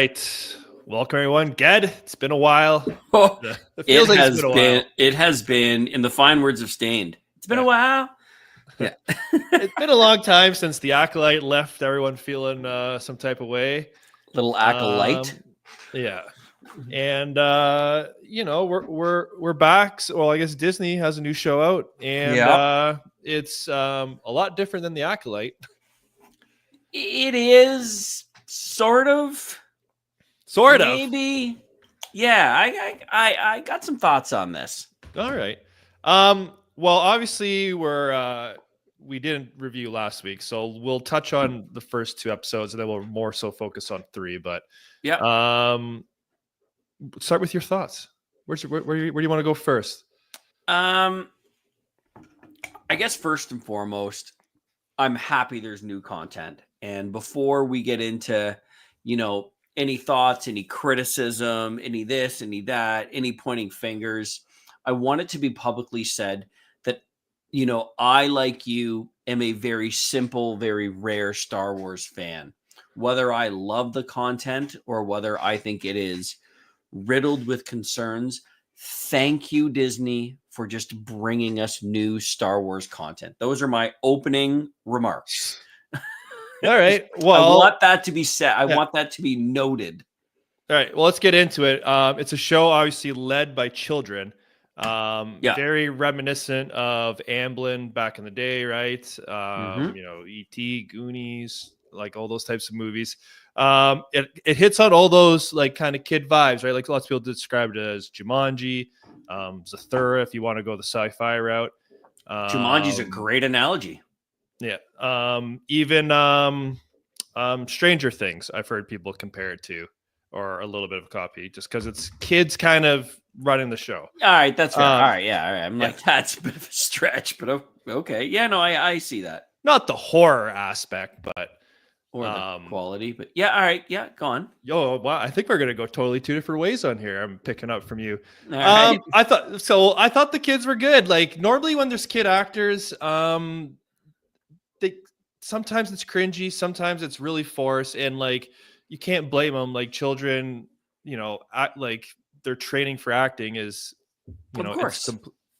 right. Welcome everyone. Ged, it's been a while. Oh, It feels like it's been a while. It has been, in the fine words of Stained, it's been a while. Yeah. It's been a long time since the Acolyte left everyone feeling some type of way. Little acolyte. Yeah. And we're back. So, well, I guess Disney has a new show out, and it's a lot different than the Acolyte. It is sort of. Maybe. Yeah, I got some thoughts on this. All right. Well, obviously we didn't review last week, so we'll touch on the first two episodes, and then we'll more so focus on three. But start with your thoughts. Where do you want to go first? I guess first and foremost, I'm happy there's new content. And before we get into, any thoughts, any criticism, any this, any that, any pointing fingers, I want it to be publicly said that, I, like you, am a very simple, very rare Star Wars fan. Whether I love the content or whether I think it is riddled with concerns, thank you, Disney, for just bringing us new Star Wars content. Those are my opening remarks. All right. Well, I want that to be said. I want that to be noted. All right. Well, let's get into it. It's a show obviously led by children. Very reminiscent of Amblin back in the day, right? E.T., Goonies, like all those types of movies. It hits on all those like kind of kid vibes, right? Like lots of people describe it as Jumanji, Zathura, if you want to go the sci-fi route. Jumanji's a great analogy. Yeah. Even Stranger Things, I've heard people compare it to, or a little bit of a copy, just because it's kids kind of running the show. All right, that's fair. All right, I'm like, that's a bit of a stretch, but okay. Yeah, no, I see that. Not the horror aspect, but or the quality, but yeah, all right, yeah, go on. Yo, wow, I think we're gonna go totally two different ways on here. I'm picking up from you. All right. I thought the kids were good. Like normally when there's kid actors, sometimes it's cringy, sometimes it's really forced, and like you can't blame them. Like children, like their training for acting is, of course.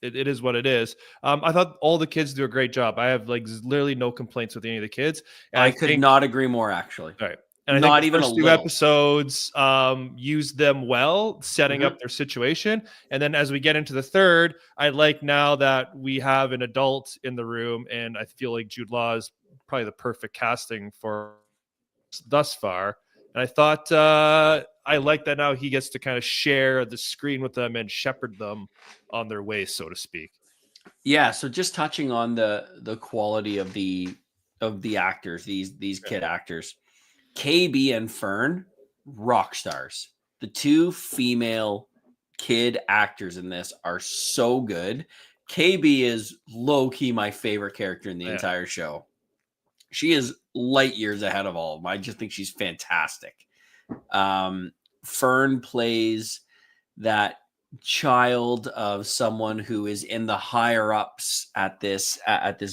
It is what it is. I thought all the kids do a great job. I have like literally no complaints with any of the kids. And I could not agree more, actually. All right. And I think the first two episodes used them well, setting up their situation. And then as we get into the third, I like now that we have an adult in the room, and I feel like Jude Law is probably the perfect casting for thus far. And I thought I like that now he gets to kind of share the screen with them and shepherd them on their way, so to speak. Yeah. So just touching on the quality of the actors, these kid actors, KB and Fern, rock stars. The two female kid actors in this are so good. KB is low key my favorite character in the entire show. She is light years ahead of all of them. I just think she's fantastic. Fern plays that child of someone who is in the higher ups at this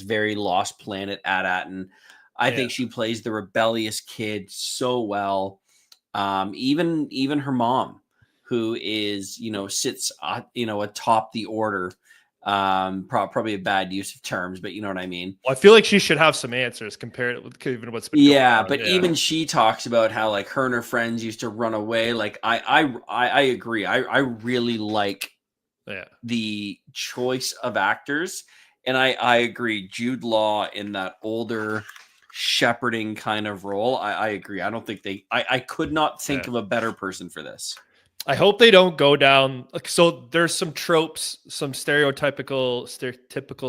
very lost planet At-Aten. I think she plays the rebellious kid so well. Even her mom, who is sits atop the order. Probably a bad use of terms, but you know what I mean. Well, I feel like she should have some answers compared with even what's been going on. But even she talks about how like her and her friends used to run away. Like I agree. I really like the choice of actors, and I agree. Jude Law in that older shepherding kind of role. I agree. I don't think I could not think of a better person for this. I hope they don't go down. So there's some tropes, some stereotypical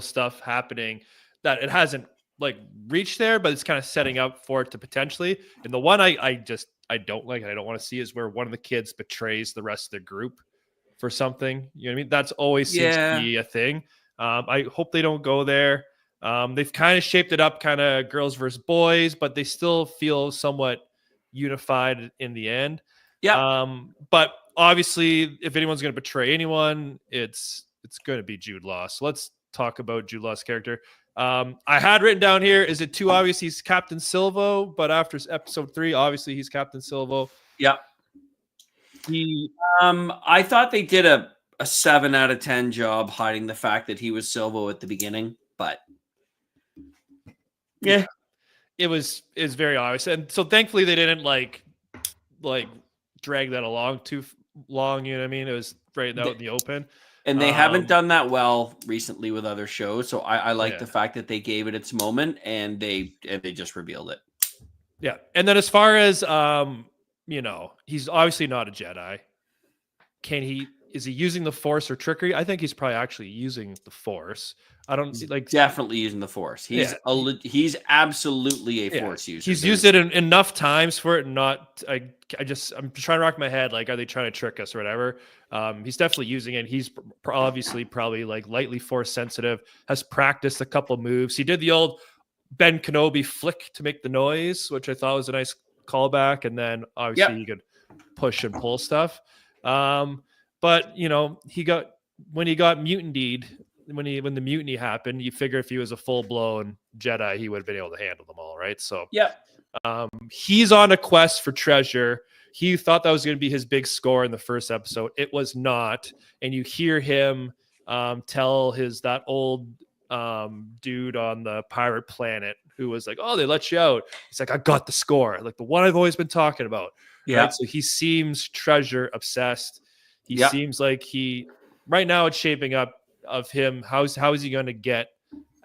stuff happening that it hasn't like reached there, but it's kind of setting up for it to potentially. And the one I don't like, and I don't want to see is where one of the kids betrays the rest of the group for something. You know what I mean? That's always seems to be a thing. I hope they don't go there. They've kind of shaped it up kind of girls versus boys, but they still feel somewhat unified in the end. Yeah. But obviously, if anyone's going to betray anyone, it's going to be Jude Law. So let's talk about Jude Law's character. I had written down here, is it too obvious he's Captain Silvo? But after episode 3, obviously he's Captain Silvo. Yeah. He I thought they did a 7 out of 10 job hiding the fact that he was Silvo at the beginning, but yeah, is very obvious, and so thankfully they didn't like drag that along too long. You know what I mean? It was right out in the open. and they haven't done that well recently with other shows. So I like Yeah. the fact that they gave it its moment and they just revealed it. Yeah, and then as far as you know, he's obviously not a Jedi. Is he using the Force or trickery? I think he's probably actually using the Force. I don't see like Definitely using the Force. He's he's absolutely a Force user. He's used it enough times for it not. I'm trying to rock my head. Like, are they trying to trick us or whatever? He's definitely using it. He's obviously probably like lightly Force sensitive. Has practiced a couple moves. He did the old Ben Kenobi flick to make the noise, which I thought was a nice callback. And then obviously you could push and pull stuff. But you know, when he got mutinied, when the mutiny happened, you figure if he was a full-blown Jedi, he would have been able to handle them all, right? So he's on a quest for treasure. He thought that was going to be his big score in the first episode. It was not. And you hear him tell that old dude on the pirate planet who was like, oh, they let you out. He's like, I got the score, like the one I've always been talking about. Right? So he seems treasure obsessed. He seems like right now it's shaping up of him. How is he going to get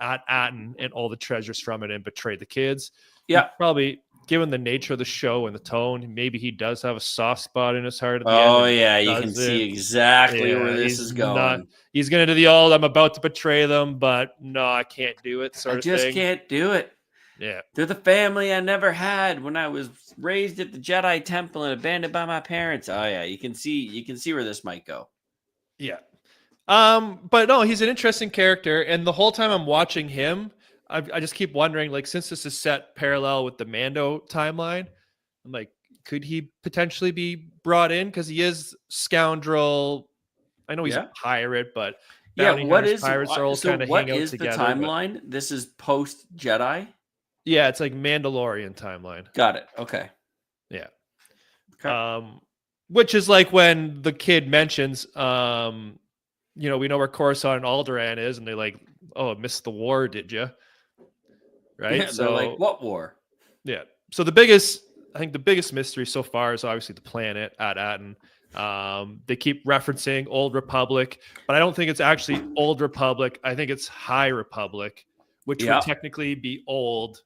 at Atten and all the treasures from it and betray the kids? Probably, given the nature of the show and the tone, maybe he does have a soft spot in his heart at the end. Oh yeah, you can see exactly where this is going. He's going to do the old, I'm about to betray them, but no, I can't do it sort of thing. I just can't do it. Yeah. They're the family I never had when I was raised at the Jedi Temple and abandoned by my parents. Oh yeah, you can see where this might go. Yeah. But no, he's an interesting character, and the whole time I'm watching him, I just keep wondering, like, since this is set parallel with the Mando timeline, I'm like, could he potentially be brought in? Because he is scoundrel. I know he's a pirate, but pirates are all kind of hang out together. What is the timeline? This is post Jedi. Yeah, it's like Mandalorian timeline. Got it. Okay. Yeah. Okay. Which is like when the kid mentions, you know, we know where Coruscant and Alderaan is, and they're like, "Oh, missed the war, did you?" Right? Yeah, so they're like, "What war?" Yeah. So the biggest mystery so far is obviously the planet at Atten. They keep referencing Old Republic, but I don't think it's actually Old Republic. I think it's High Republic, which would technically be old,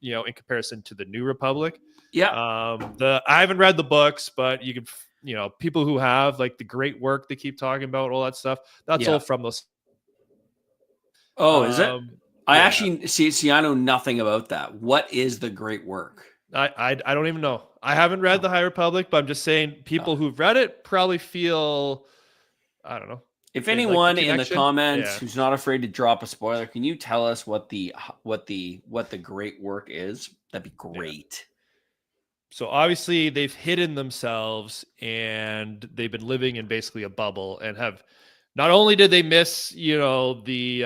you know, in comparison to the New Republic. I haven't read the books, but you can, you know, people who have, like, the great work they keep talking about, all that stuff, that's all from those. Oh, is it? I actually see. I know nothing about that. What is the great work? I don't even know. I haven't read the High Republic, but I'm just saying people who've read it probably feel, I don't know. If anyone in the comments who's not afraid to drop a spoiler, can you tell us what the great work is? That'd be great. Yeah. So obviously they've hidden themselves and they've been living in basically a bubble, and have not only did they miss, you know, the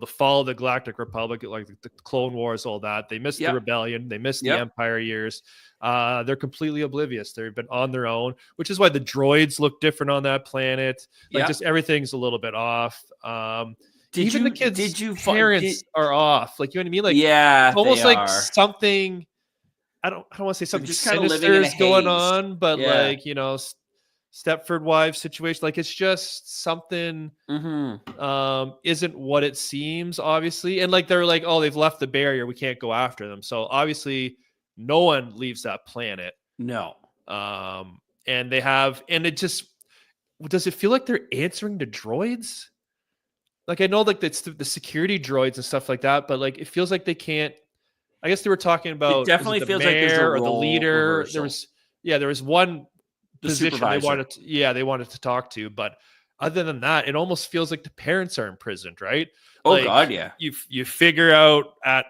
fall of the Galactic Republic, like the Clone Wars, all that. They missed the rebellion. They missed the Empire years. They're completely oblivious. They've been on their own, which is why the droids look different on that planet. Like, just everything's a little bit off. Even the kids' parents are off. Like, you know what I mean? Like, it's almost like something. I don't want to say something sinister is going on, but like, you know, Stepford Wives situation, like, it's just something isn't what it seems, obviously. And like, they're like, oh, they've left the barrier, we can't go after them. So obviously no one leaves that planet. No. And they have, and it just, does it feel like they're answering to droids? Like, I know, like, it's the security droids and stuff like that, but like, it feels like they can't. I guess they were talking about, it definitely feels like there's a role or the leader. Reversal. There was one position supervisor. they wanted to talk to, but other than that, it almost feels like the parents are imprisoned, right? Oh, like, God, yeah. You figure out at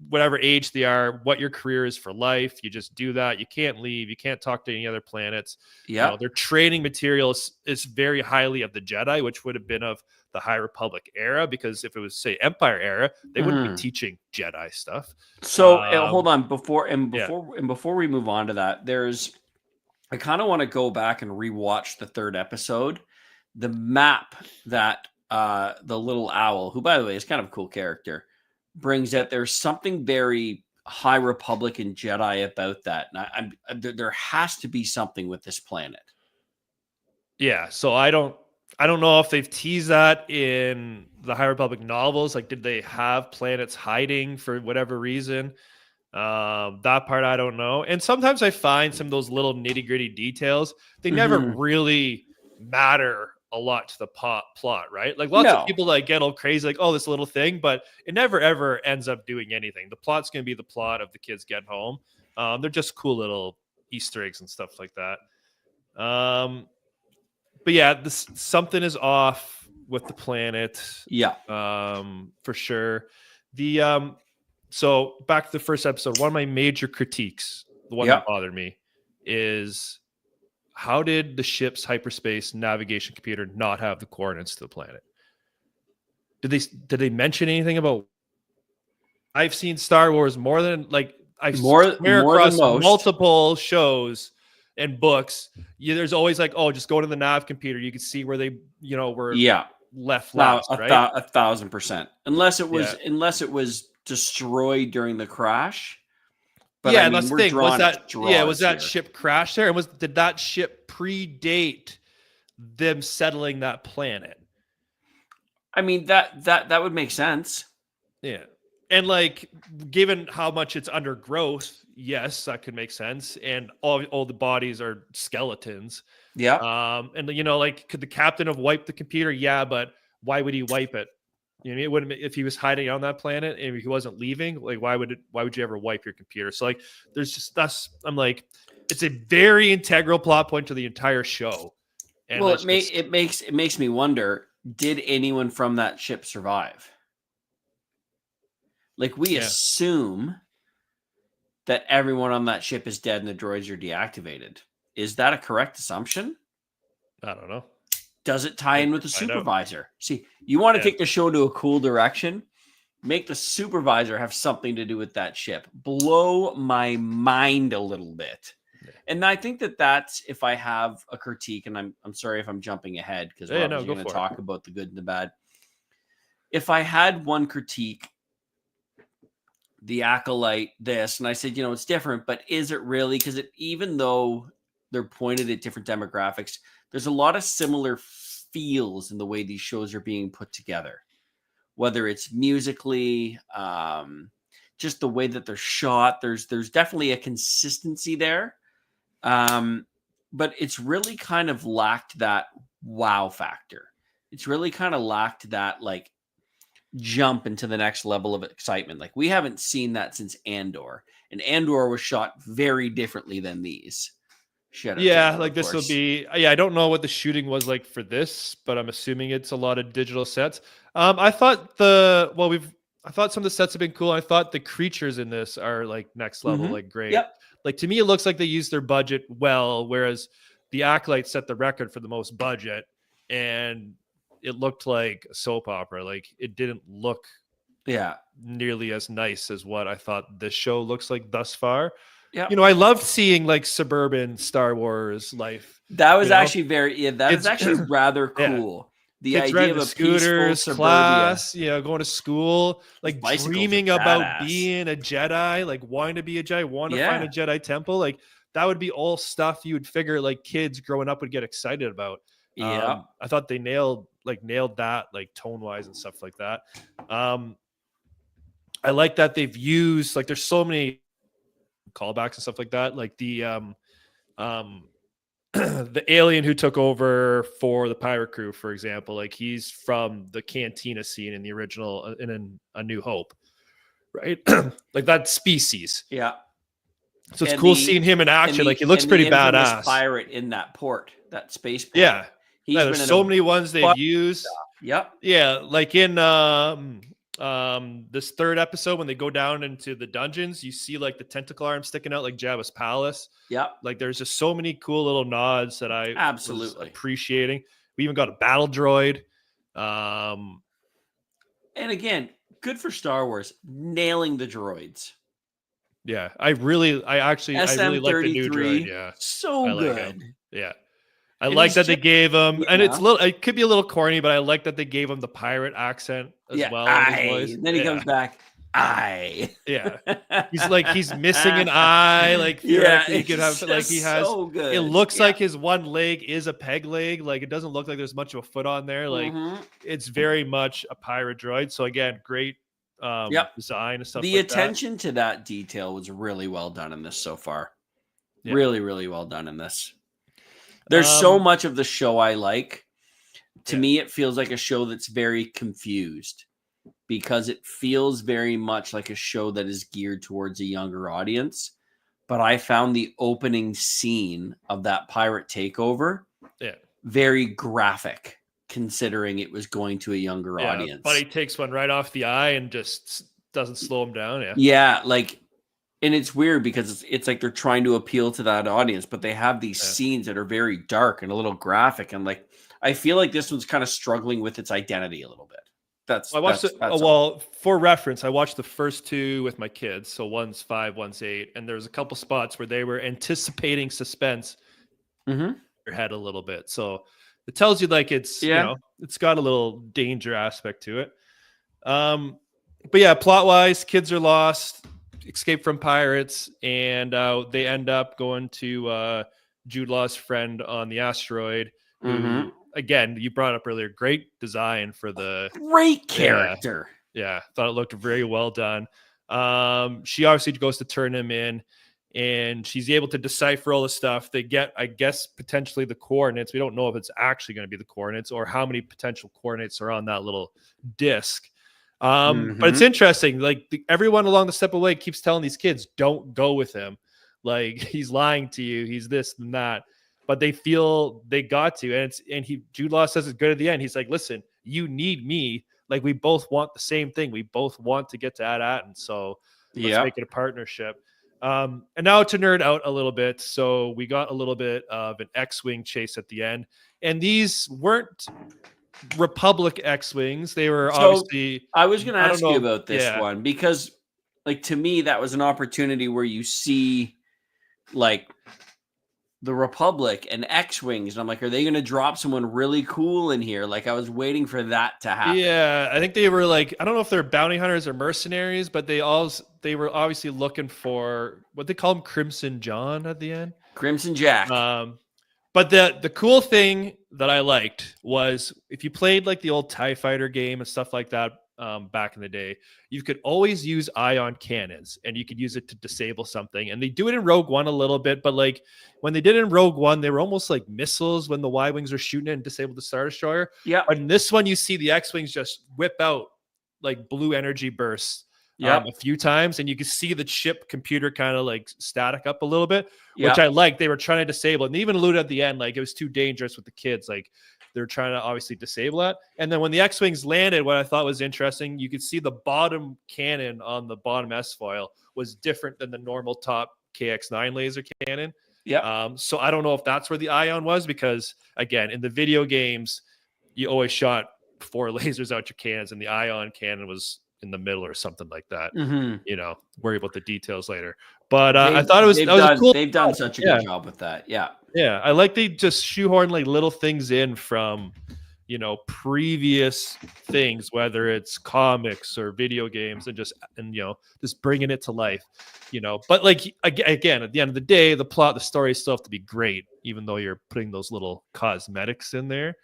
whatever age they are what your career is for life. You just do that. You can't leave. You can't talk to any other planets. Yeah, you know, their training materials is very highly of the Jedi, which would have been of the High Republic era, because if it was, say, Empire era, they wouldn't be teaching Jedi stuff. So hold on, before we move on to that, there's I kind of want to go back and rewatch the third episode. The map that the little owl, who by the way is kind of a cool character, brings out. There's something very High Republic and Jedi about that. And there has to be something with this planet. Yeah, so I don't know if they've teased that in the High Republic novels. Like, did they have planets hiding for whatever reason? That part I don't know. And sometimes I find some of those little nitty gritty details, they never really matter a lot to the plot, right? Like lots of people like get all crazy, like, oh, this little thing, but it never ever ends up doing anything. The plot's gonna be the plot of the kids get home. They're just cool little Easter eggs and stuff like that. But yeah, something is off with the planet. Yeah. For sure. The so back to the first episode, one of my major critiques, the one that bothered me, is how did the ship's hyperspace navigation computer not have the coordinates to the planet? Did they mention anything about? I've seen Star Wars more than like I swear across multiple shows and books. There's always like, oh, just go to the nav computer. You can see where they, were left last, right? 1,000%. Unless it was destroyed during the crash. But yeah, I mean, that's the thing. Was that ship crash there? And did that ship predate them settling that planet? I mean, that would make sense. Yeah. And like, given how much it's under growth, yes, that could make sense. And all the bodies are skeletons. Yeah. And like, could the captain have wiped the computer? Yeah, but why would he wipe it? It wouldn't, if he was hiding on that planet and he wasn't leaving. Like, why would you ever wipe your computer? So like, there's just I'm like, it's a very integral plot point to the entire show. And well, it makes me wonder: did anyone from that ship survive? Like, we assume that everyone on that ship is dead and the droids are deactivated. Is that a correct assumption? I don't know. Does it tie in with the supervisor? See, you want to take the show to a cool direction? Make the supervisor have something to do with that ship. Blow my mind a little bit. Yeah. And I think that's, if I have a critique, and I'm sorry if I'm jumping ahead because we're going to talk about the good and the bad. If I had one critique, the Acolyte, and I said, it's different, but is it really? Because even though they're pointed at different demographics, there's a lot of similar feels in the way these shows are being put together, whether it's musically, just the way that they're shot. There's definitely a consistency there, but it's really kind of lacked that wow factor. It's really kind of lacked that like jump into the next level of excitement. Like, we haven't seen that since Andor, and Andor was shot very differently than these. Like this will be. I don't know what the shooting was like for this, but I'm assuming it's a lot of digital sets. I thought I thought some of the sets have been cool. I thought the creatures in this are like next level, like great. Yep. Like, to me, it looks like they used their budget well, whereas the Acolyte set the record for the most budget, and it looked like a soap opera. Like, it didn't look nearly as nice as what I thought this show looks like thus far. Yeah, I loved seeing like suburban Star Wars life. That was actually is actually rather cool. The idea of a scooters, peaceful class, going to school, like dreaming about being a Jedi, like wanting to be a Jedi, wanting to find a Jedi temple. Like, that would be all stuff you would figure like kids growing up would get excited about. Yeah. I thought they nailed that, like tone wise and stuff like that. I like that they've used, like, there's so many callbacks and stuff like that. Like the the alien who took over for the pirate crew, for example, like he's from the cantina scene in the original, in A New Hope, right? Like that species. Yeah. So it's cool seeing him in action. Like, he looks pretty badass. Pirate in that space port. Yeah. There's so many ones they've used. Yep. Yeah, like in this third episode, when they go down into the dungeons, you see like the tentacle arm sticking out like Jabba's palace. Yep. Like, there's just so many cool little nods that I absolutely was appreciating. We even got a battle droid. And again, good for Star Wars nailing the droids. Yeah, I really like the new droid. SM-33, Yeah, I so like good. him. Yeah, I And like he's that they just, gave him, and yeah, it could be a little corny, but I like that they gave him the pirate accent as yeah, well in his I. voice. Then he Yeah, comes back, I. yeah. He's missing an eye. Like Yeah, theoretically, he could it's have like he just has. so It good. looks Yeah. like his one leg is a peg leg. Like it doesn't look like there's much of a foot on there. Like Hmm. it's very much a pirate droid. So again, great Yep. design and stuff The like that. attention to that detail was really well done in this so far. Yeah. Really, really well done in this. There's so Um. much of the show I like. To Yeah. me, it feels like a show that's very confused because it feels very much like a show that is geared towards a younger audience. But I found the opening scene of that pirate takeover Yeah. very graphic, considering it was going to a younger Yeah. audience. But he takes one right off the eye and just doesn't slow him down. Yeah. Yeah, like, and it's weird because it's like they're trying to appeal to that audience, but they have these Yeah. scenes that are very dark and a little graphic, and like I feel like this one's kind of struggling with its identity a little bit. I watched it. That's all. Well, for reference, I watched the first two with my kids. So one's 5, one's 8, and there's a couple spots where they were anticipating suspense Mhm. your head a little bit. So it tells you like it's Yeah. it's got a little danger aspect to it. But yeah, plot wise, kids are lost, escape from pirates, and they end up going to Jude Law's friend on the asteroid. Who Mhm. again, you brought up earlier, great design for the Great character. yeah, thought it looked very well done. She obviously goes to turn him in, and she's able to decipher all the stuff. They get, I guess, potentially the coordinates. We don't know if it's actually going to be the coordinates or how many potential coordinates are on that little disc. But it's Mhm. interesting. Like everyone along the step away keeps telling these kids, "Don't go with him. Like he's lying to you. He's this and that." But they feel they got to, and Jude Law says it good at the end. He's like, "Listen, you need me. Like we both want the same thing. We both want to get to At-Atten. So let's Yeah. make it a partnership." And now to nerd out a little bit. So we got a little bit of an X-Wing chase at the end. And these weren't Republic X-Wings. They were So obviously, I was going to I don't ask you know. about this Yeah. one because, like, to me, that was an opportunity where you see, like, the Republic and X-Wings, and I'm like, are they going to drop someone really cool in here? Like, I was waiting for that to happen. Yeah. I think they were like, I don't know if they're bounty hunters or mercenaries, but they were obviously looking for what they call them, Crimson John at the end. Crimson Jack. But the cool thing that I liked was if you played like the old TIE Fighter game and stuff like that back in the day, you could always use ion cannons and you could use it to disable something. And they do it in Rogue One a little bit, but like when they did it in Rogue One, they were almost like missiles when the Y-Wings are shooting it and disable the Star Destroyer. Yeah. But in this one, you see the X-Wings just whip out like blue energy bursts. A few times, and you can see the chip computer kind of like static up a little bit, which I like. They were trying to disable it, and they even alluded at the end like it was too dangerous with the kids. Like they're trying to obviously disable that. And then when the X-Wings landed, what I thought was interesting, you could see the bottom cannon on the bottom S foil was different than the normal top KX9 laser cannon. Yeah. So I don't know if that's where the ion was, because again, in the video games, you always shot 4 lasers out your cannons, and the ion cannon was in the middle or something like that. Mm-hmm. Worry about the details later. But I thought that was a cool. They've done such a good job with that. Yeah. Yeah. I like they just shoehorn like little things in from, previous things, whether it's comics or video games, and just bringing it to life, but like, again, at the end of the day, the plot, the story still have to be great, even though you're putting those little cosmetics in there.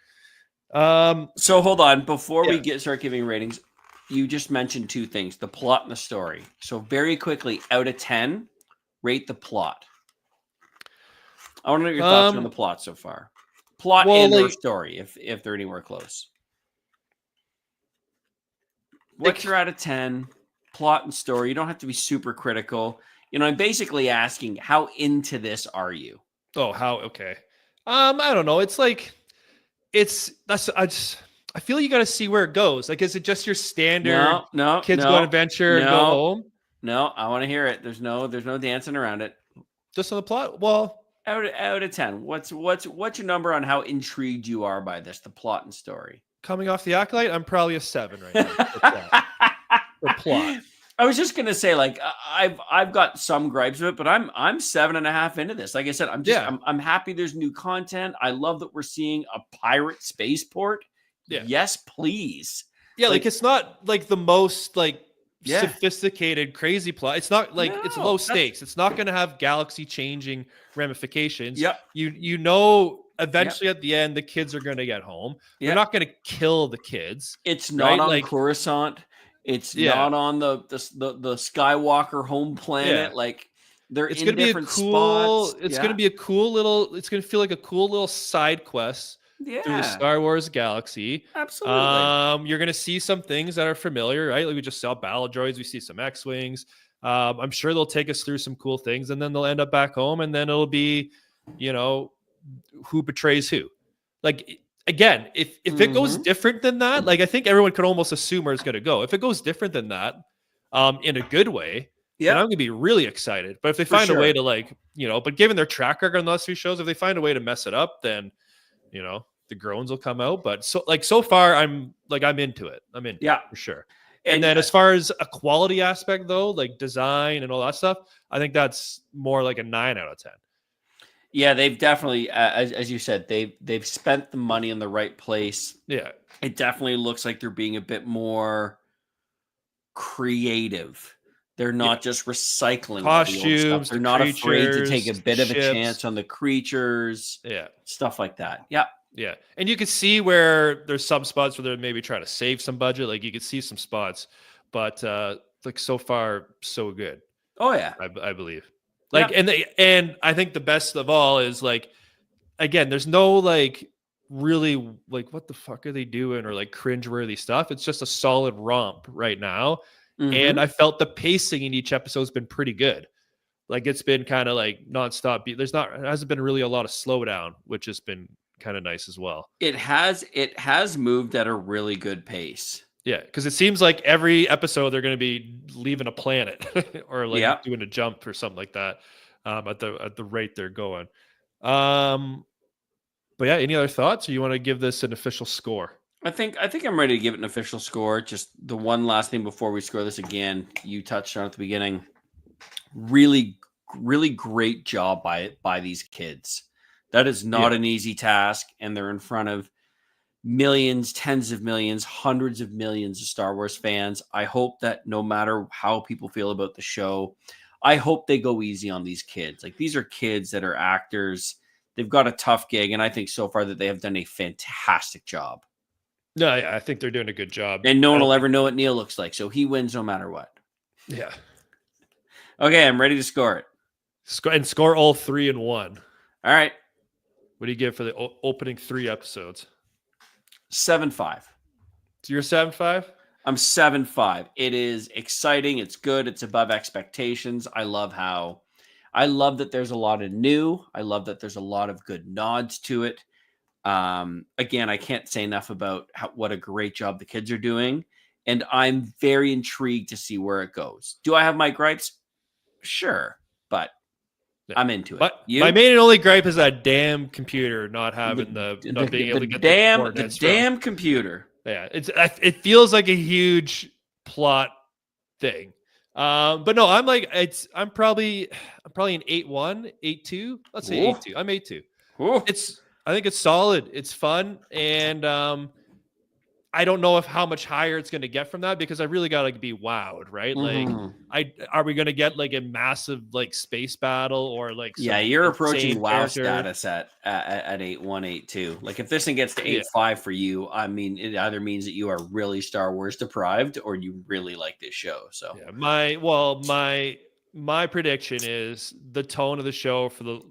So hold on, before we start giving ratings, you just mentioned 2 things, the plot and the story. So very quickly, out of 10, rate the plot. I want to know your thoughts on the plot so far. Plot and or story, if they're anywhere close. What's your out of 10? Plot and story. You don't have to be super critical. I'm basically asking, how into this are you? Oh, okay. I don't know. It's like, I feel you got to see where it goes. Like, is it just your standard kids go on adventure and go home? No, I want to hear it. There's no dancing around it. Just on the plot? Well, out of 10, what's your number on how intrigued you are by this, the plot and story? Coming off the Acolyte, I'm probably a 7 right now. For plot. I was just gonna say, like, I've got some gripes with it, but I'm 7.5 into this. Like I said, Yeah. I'm happy there's new content. I love that we're seeing a pirate spaceport. Yeah. Yes, please. Yeah, like Like, it's not like the most like yeah, sophisticated crazy plot. It's not like it's low no, that's stakes. It's not going to have galaxy changing ramifications. yep, You know yep, eventually at the end the kids are going to get home. They're yep. not going to kill the kids, It's not right? on Like Coruscant. It's yeah. not on the Skywalker home Yeah. planet. Like, they're It's in going to be a different spots. cool it's going to Yeah, be a cool little it's going to feel like a cool little side quest through the yeah, Star Wars galaxy. absolutely. You're gonna see some things that are familiar, right? Like we just saw battle droids, we see some X-wings. I'm sure they'll take us through some cool things, and then they'll end up back home, and then it'll be, you know, who betrays who. Like again, if it goes Hmm. different than that, like I think everyone could almost assume where it's gonna go. If it goes different than that, in a good way, then I'm Yep, gonna be really excited. But if they for find a way sure. to like, but given their track record on the last few shows, if they find a way to mess it up, then the groans will come out. But so far, I'm into it. I'm into it Yeah, for sure. And and then as far as a quality aspect though, like design and all that stuff, I think that's more like a 9 out of 10. yeah, they've definitely, as you said, they've spent the money in the right place. Yeah. It definitely looks like they're being a bit more creative. They're Yeah. not just recycling all the old stuff. Costumes, They're the not afraid to take creatures, a the bit of a ships. chance on the creatures, Yeah. stuff like that. Yeah. Yeah. And you can see where there's some spots where they're maybe trying to save some budget. Like you can see some spots, but like so far, so good. Oh yeah. I believe. Like, Yeah. and I think the best of all is like, again, there's no like really like what the fuck are they doing or like cringeworthy stuff. It's just a solid romp right now. And Hmm. I felt the pacing in each episode has been pretty good. Like it's been kind of like nonstop. It hasn't been really a lot of slowdown, which has been kind of nice as well. It has moved at a really good pace. Yeah, because it seems like every episode they're going to be leaving a planet or like Yeah. doing a jump or something like that at the rate they're going. Um, but yeah, any other thoughts, or you want to give this an official score? I think I'm ready to give it an official score. Just the one last thing before we score this again, you touched on at the beginning. Really, really great job by these kids. That is not Yeah, an easy task, and they're in front of millions, tens of millions, hundreds of millions of Star Wars fans. I hope that no matter how people feel about the show, I hope they go easy on these kids. Like, these are kids that are actors. They've got a tough gig, and I think so far that they have done a fantastic job. no, yeah, I think they're doing a good job. And no I one don't will think, ever know what Neil looks like, so he wins no matter what. yeah, Okay, I'm ready to score it. score all 3-1. All right, What do you give for the opening 3 episodes? 7-5. So you're 7-5. I'm 7-5. It is exciting. It's good. It's above expectations. I love that there's a lot of new. I love that there's a lot of good nods to it. Again, I can't say enough about what a great job the kids are doing. And I'm very intrigued to see where it goes. Do I have my gripes? Sure. But Yeah. I'm into it. But You? my main and only gripe is that damn computer not having the, not being able to get the damn coordinates from. damn computer. Yeah, it feels like a huge plot thing. But no, I'm probably an 8-1, 8-2. Let's say Ooh. 8-2. I'm 8-2. Ooh. I think it's solid. It's fun, and I don't know if how much higher it's going to get from that because I really got to be wowed, right? Mhm. Like, are we going to get like a massive like space battle or like Yeah, some you're approaching insane WoW character? status at 8-1, 8-2. Like, if this thing gets to Yeah. 8-5 for you, I mean, it either means that you are really Star Wars deprived or you really like this show. So Yeah, my prediction is the tone of the show for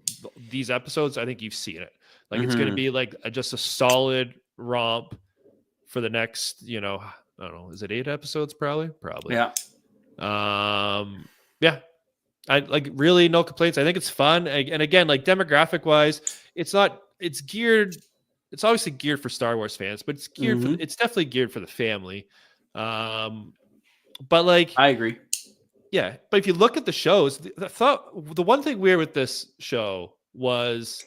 these episodes. I think you've seen it. Like it's going to Mhm. be like just a solid romp for the next, I don't know, is it 8 episodes? Probably. Yeah. Yeah. I like really no complaints. I think it's fun. And again, like demographic wise, it's obviously geared for Star Wars fans, but it's definitely geared for the family. But like, I agree. yeah, but if you look at the shows, the one thing weird with this show was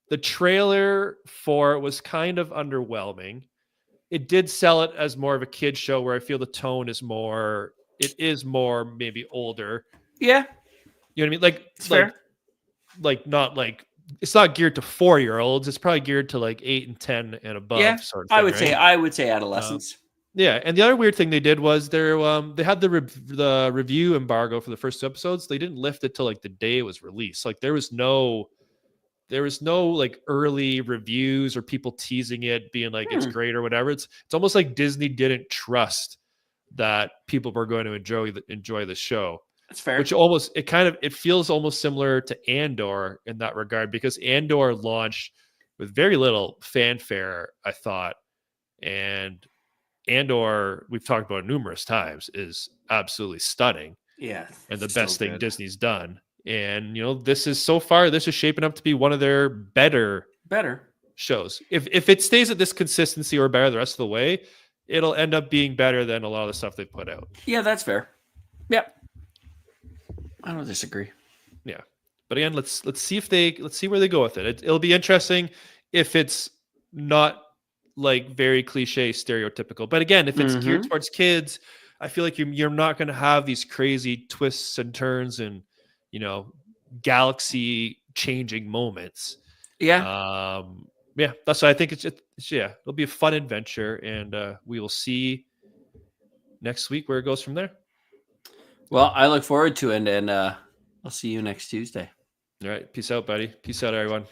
the trailer for it was kind of underwhelming. It did sell it as more of a kid show where I feel the tone is more it is more maybe older. Yeah, You know what I mean? Like it's like fair. like not like it's not geared to 4-year-olds. It's probably geared to like 8 and 10 and Yeah, above sort of thing, right? I would say Um, adolescence. yeah, and the other weird thing they did was they had the review embargo for the first 2 episodes. They didn't lift it till like the day it was released. Like there was no like early reviews or people teasing it being like it's Hmm, great or whatever. It's almost like Disney didn't trust that people were going to enjoy the show, that's fair. which it feels almost similar to Andor in that regard, because Andor launched with very little fanfare, I thought. And Andor, we've talked about it numerous times, is absolutely stunning Yeah, and the so best thing good. Disney's done. And this is shaping up to be one of their better Better. shows. If it stays at this consistency or better the rest of the way, it'll end up being better than a lot of the stuff they've put out. Yeah, that's fair. Yep. I don't disagree. Yeah. But again, let's see where they go with it. It'll be interesting if it's not like very cliche stereotypical. But again, if it's geared Mhm. towards kids, I feel like you're not going to have these crazy twists and turns and galaxy changing moments. Yeah. Yeah, that's why I think it'll be a fun adventure, and we will see next week where it goes from there. Well, I look forward to it, and I'll see you next Tuesday. All right, peace out, buddy. Peace out, everyone.